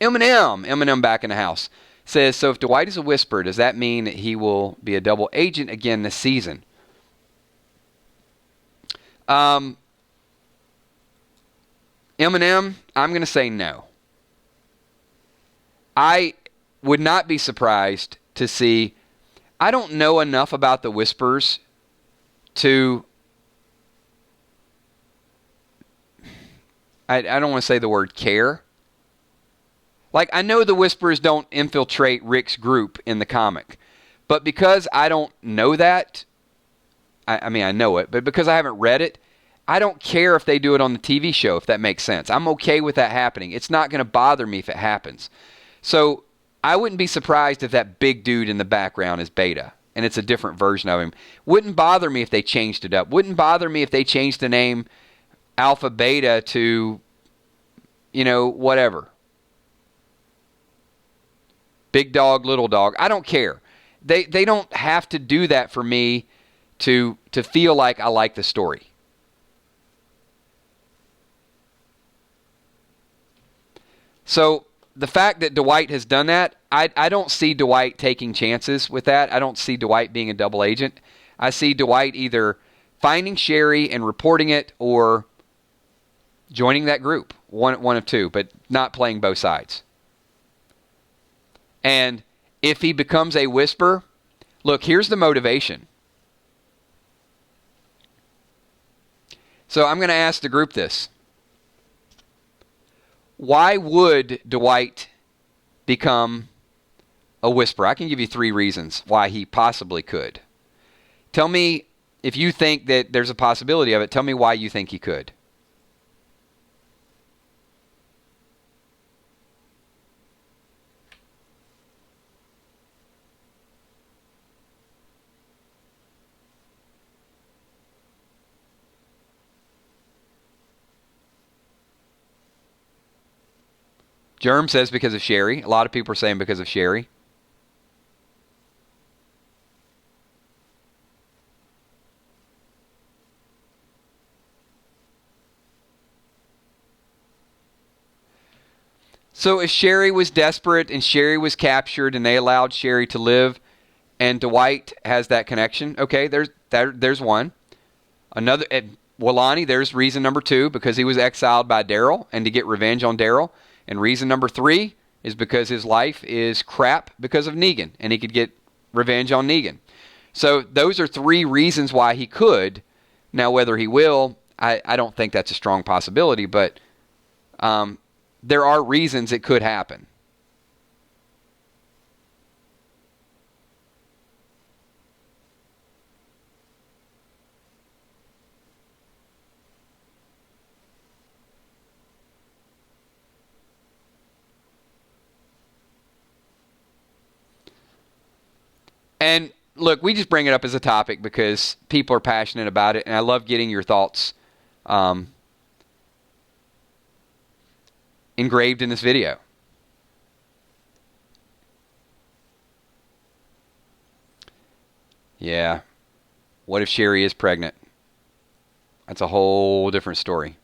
Eminem. Eminem back in the house. Says, so if Dwight is a whisper, does that mean that he will be a double agent again this season? Eminem, I'm going to say no. I would not be surprised to see, I don't know enough about the Whispers to, I don't want to say the word care. Like, I know the Whisperers don't infiltrate Rick's group in the comic, but because I don't know that, I mean, I know it, but because I haven't read it, I don't care if they do it on the TV show, if that makes sense. I'm okay with that happening. It's not going to bother me if it happens. So I wouldn't be surprised if that big dude in the background is Beta, and it's a different version of him. Wouldn't bother me if they changed it up. Wouldn't bother me if they changed the name Alpha Beta to, whatever. Big dog, little dog. I don't care. They don't have to do that for me to feel like I like the story. So the fact that Dwight has done that, I don't see Dwight taking chances with that. I don't see Dwight being a double agent. I see Dwight either finding Sherry and reporting it or joining that group. One of two, but not playing both sides. And if he becomes a Whisper, look, here's the motivation. So I'm going to ask the group this. Why would Dwight become a whisperer? I can give you 3 reasons why he possibly could. Tell me if you think that there's a possibility of it. Tell me why you think he could. Germ says because of Sherry. A lot of people are saying because of Sherry. So if Sherry was desperate and Sherry was captured and they allowed Sherry to live and Dwight has that connection, okay, there's one. Another, Walani, there's reason number 2, because he was exiled by Daryl and to get revenge on Daryl. And reason number 3 is because his life is crap because of Negan and he could get revenge on Negan. So those are 3 reasons why he could. Now, whether he will, I don't think that's a strong possibility, but there are reasons it could happen. And look, we just bring it up as a topic because people are passionate about it, and I love getting your thoughts engraved in this video. Yeah. What if Sherry is pregnant? That's a whole different story.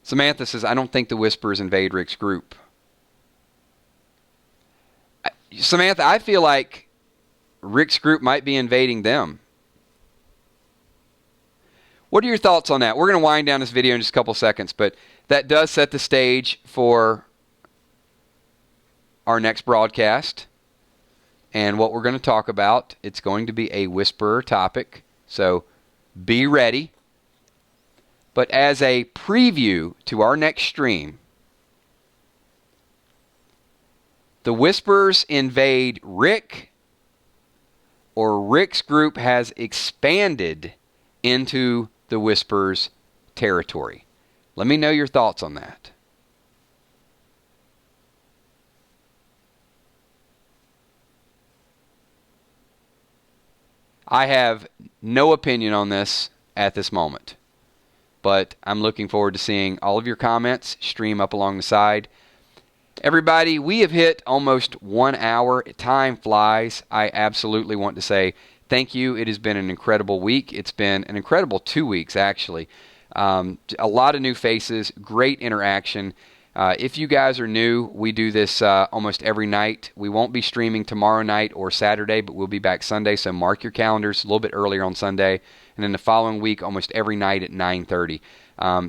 Samantha says, I don't think the Whisperers invade Rick's group. Samantha, I feel like Rick's group might be invading them. What are your thoughts on that? We're going to wind down this video in just a couple seconds, but that does set the stage for our next broadcast and what we're going to talk about. It's going to be a Whisperer topic, so be ready. But as a preview to our next stream, the Whisperers invade Rick, or Rick's group has expanded into the Whisperers' territory. Let me know your thoughts on that. I have no opinion on this at this moment, but I'm looking forward to seeing all of your comments stream up along the side. Everybody, we have hit almost 1 hour. Time flies. I absolutely want to say thank you. It has been an incredible week. It's been an incredible 2 weeks, actually. A lot of new faces, great interaction. If you guys are new, we do this almost every night. We won't be streaming tomorrow night or Saturday, but we'll be back Sunday, so mark your calendars a little bit earlier on Sunday. And then the following week, almost every night at 9:30.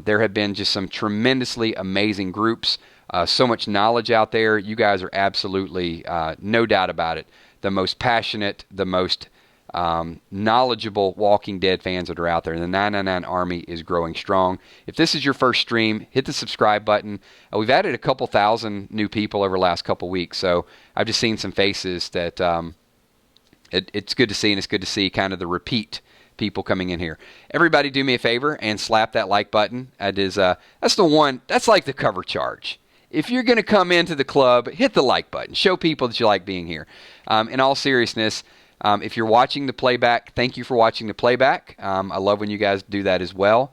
There have been just some tremendously amazing groups. So much knowledge out there. You guys are absolutely, no doubt about it, the most passionate, the most knowledgeable Walking Dead fans that are out there. The 999 Army is growing strong. If this is your first stream, hit the subscribe button. We've added a couple thousand new people over the last couple weeks, so I've just seen some faces that it's good to see, and it's good to see kind of the repeat people coming in here. Everybody do me a favor and slap that like button. That's the one, that's like the cover charge. If you're going to come into the club, hit the like button. Show people that you like being here. In all seriousness, if you're watching the playback, thank you for watching the playback. I love when you guys do that as well.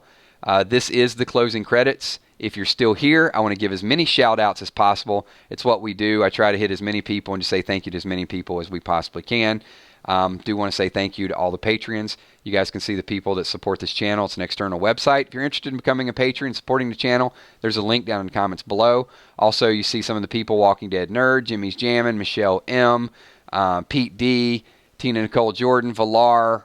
This is the closing credits. If you're still here, I want to give as many shout-outs as possible. It's what we do. I try to hit as many people and just say thank you to as many people as we possibly can. Do want to say thank you to all the Patreons. You guys can see the people that support this channel. It's an external website. If you're interested in becoming a patron and supporting the channel, there's a link down in the comments below. Also, you see some of the people: Walking Dead Nerd, Jimmy's Jammin', Michelle M, Pete D, Tina Nicole Jordan, Valar,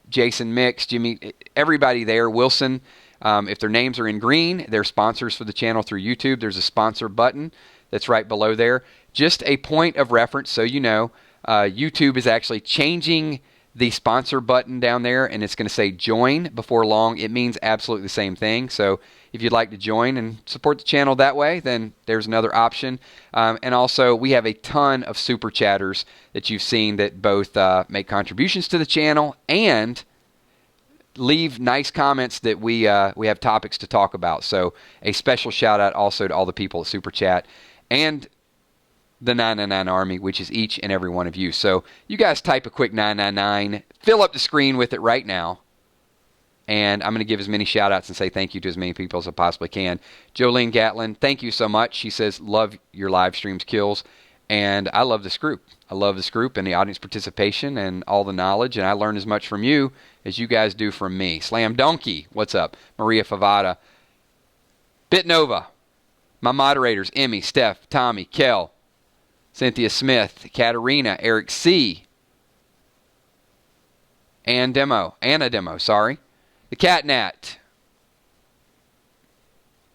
Jason Mix, Jimmy, everybody there, Wilson. If their names are in green, they're sponsors for the channel through YouTube. There's a sponsor button that's right below there. just a point of reference so you know, YouTube is actually changing the sponsor button down there, and it's going to say join before long. It means absolutely the same thing. So if you'd like to join and support the channel that way, then there's another option. And also, we have a ton of super chatters that you've seen that both make contributions to the channel and leave nice comments that we have topics to talk about. So a special shout out also to all the people at Super Chat and the 999 Army, which is each and every one of you. So you guys type a quick 999, fill up the screen with it right now, and I'm going to give as many shout outs and say thank you to as many people as I possibly can. Jolene Gatlin, thank you so much. She says, love your live streams, Kills. And I love this group. I love this group and the audience participation and all the knowledge. And I learn as much from you as you guys do from me. Slam Donkey, what's up? Maria Favada. Bitnova, my moderators, Emmy, Steph, Tommy, Kel, Cynthia Smith, Katarina, Eric C., Anna Demo, sorry. The Catnat,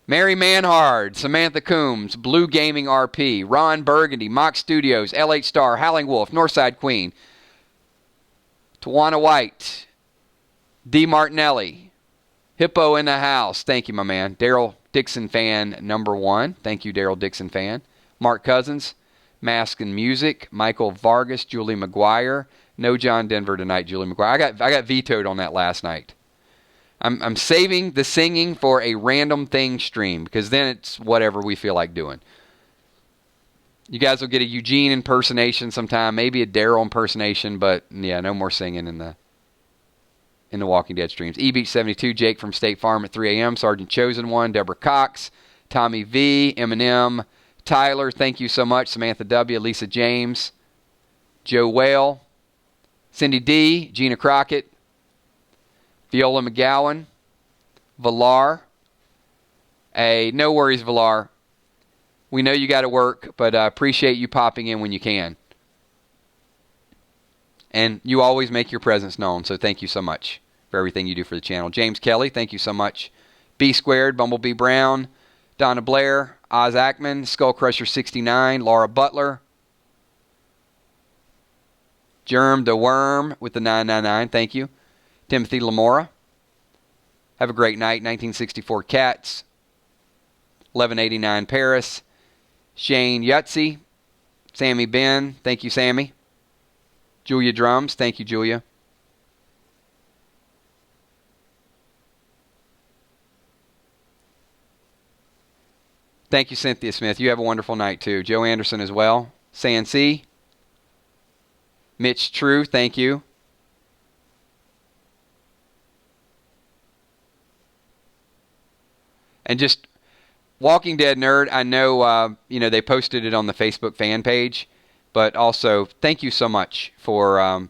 Mary Manhard, Samantha Coombs, Blue Gaming RP, Ron Burgundy, Mock Studios, LH Star, Howling Wolf, Northside Queen, Tawana White, D. Martinelli, Hippo in the house. Thank you, my man. Daryl Dixon fan #1. Thank you, Daryl Dixon fan. Mark Cousins, Mask and Music, Michael Vargas, Julie McGuire. No John Denver tonight, Julie McGuire. I got vetoed on that last night. I'm saving the singing for a random thing stream because then it's whatever we feel like doing. You guys will get a Eugene impersonation sometime, maybe a Daryl impersonation, but yeah, no more singing in the Walking Dead streams. eBeach72, Jake from State Farm at 3 a.m., Sergeant Chosen One, Deborah Cox, Tommy V, Eminem, Tyler, thank you so much, Samantha W, Lisa James, Joe Whale, Cindy D, Gina Crockett, Viola McGowan, Villar. Hey, no worries, Villar. We know you got to work, but I appreciate you popping in when you can. And you always make your presence known, so thank you so much for everything you do for the channel. James Kelly, thank you so much. B Squared, Bumblebee Brown, Donna Blair, Oz Ackman, Skullcrusher69, Laura Butler, Germ the Worm with the 999, thank you. Timothy Lamora. Have a great night. 1964 Cats. 1189 Paris. Shane Yutzi. Sammy Ben. Thank you, Sammy. Julia Drums. Thank you, Julia. Thank you, Cynthia Smith. You have a wonderful night, too. Joe Anderson as well. Sansi. Mitch True. Thank you. And just Walking Dead Nerd, I know, they posted it on the Facebook fan page, but also thank you so much for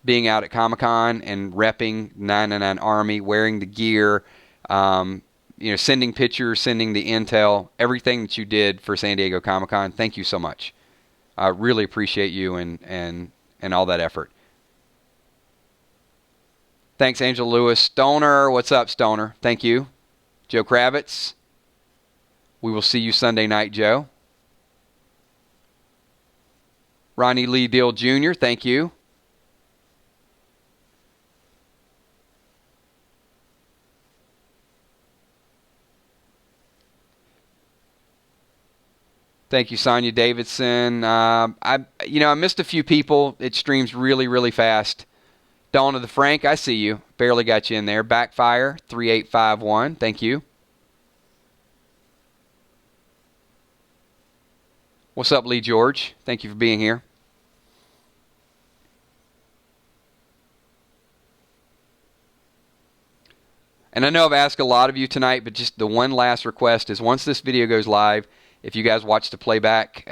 being out at Comic-Con and repping 999 Army, wearing the gear, sending pictures, sending the intel, everything that you did for San Diego Comic-Con. Thank you so much. I really appreciate you and all that effort. Thanks, Angel Lewis. Stoner, what's up, Stoner? Thank you. Joe Kravitz, we will see you Sunday night, Joe. Ronnie Lee Dill Jr., thank you. Thank you, Sonia Davidson. I missed a few people. It streams really, really fast. Dawn of the Frank, I see you. Barely got you in there. Backfire, 3851. Thank you. What's up, Lee George? Thank you for being here. And I know I've asked a lot of you tonight, but just the one last request is once this video goes live, if you guys watch the playback,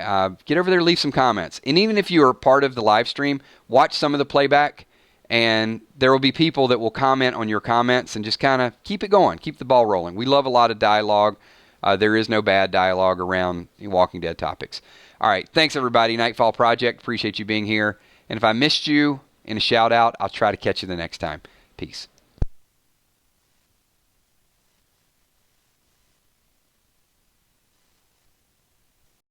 get over there and leave some comments. And even if you are part of the live stream, watch some of the playback. And there will be people that will comment on your comments and just kind of keep it going, keep the ball rolling. We love a lot of dialogue. There is no bad dialogue around Walking Dead topics. All right, thanks everybody. Nightfall Project, appreciate you being here. And if I missed you in a shout out, I'll try to catch you the next time. Peace.